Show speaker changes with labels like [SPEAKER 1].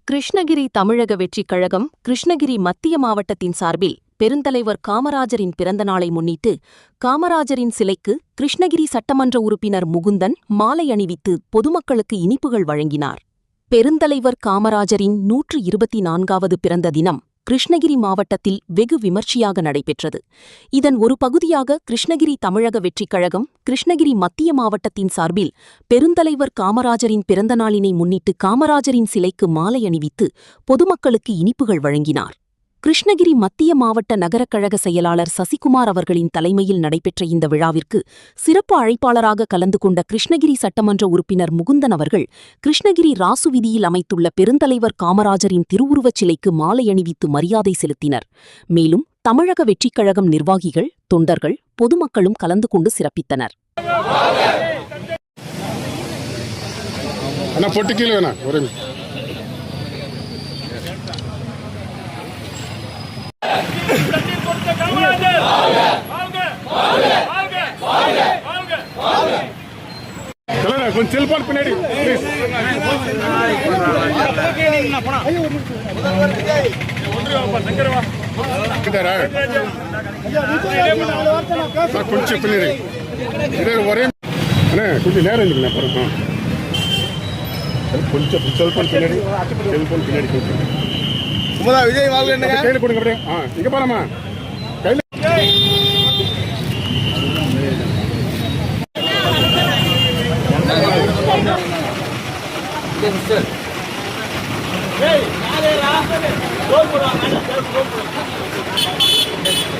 [SPEAKER 1] கிருஷ்ணகிரி தமிழக வெற்றிக் கழகம் கிருஷ்ணகிரி மத்திய மாவட்டத்தின் சார்பில் பெருந்தலைவர் காமராஜரின் பிறந்தநாளை முன்னிட்டு காமராஜரின் சிலைக்கு கிருஷ்ணகிரி சட்டமன்ற உறுப்பினர் முகுந்தன் மாலை அணிவித்து பொதுமக்களுக்கு இனிப்புகள் வழங்கினார். பெருந்தலைவர் காமராஜரின் 124வது பிறந்த தினம் கிருஷ்ணகிரி மாவட்டத்தில் வெகு விமர்சையாக நடைபெற்றது. இதன் ஒரு பகுதியாக கிருஷ்ணகிரி தமிழக வெற்றிக் கழகம் கிருஷ்ணகிரி மத்திய மாவட்டத்தின் சார்பில் பெருந்தலைவர் காமராஜரின் பிறந்த நாளினை முன்னிட்டு காமராஜரின் சிலைக்கு மாலை அணிவித்து பொதுமக்களுக்கு இனிப்புகள் வழங்கினார். கிருஷ்ணகிரி மத்திய மாவட்ட நகரக் கழக செயலாளர் சசிகுமார் அவர்களின் தலைமையில் நடைபெற்ற இந்த விழாவிற்கு சிறப்பு அழைப்பாளராக கலந்து கொண்ட கிருஷ்ணகிரி சட்டமன்ற உறுப்பினர் முகுந்தன் அவர்கள் கிருஷ்ணகிரி ராசு வீதியில் அமைத்துள்ள பெருந்தலைவர் காமராஜரின் திருவுருவச் சிலைக்கு மாலை அணிவித்து மரியாதை செலுத்தினர். மேலும் தமிழக வெற்றிக் கழகம் நிர்வாகிகள், தொண்டர்கள், பொதுமக்களும் கலந்து கொண்டு சிறப்பித்தனர்.
[SPEAKER 2] கொஞ்சம் செல்போன் பின்னாடி கொஞ்சம் பின்னாடி ஒரே கொஞ்சம் நேரம் இல்லைங்களா பாருங்க. கொஞ்சம் செல்போன் பின்னாடி செல்போன் பின்னாடி விஜய் வாழ்க்கை கையில் கொடுங்க. அப்படியே இங்க போலாமா கையில்
[SPEAKER 3] Hey,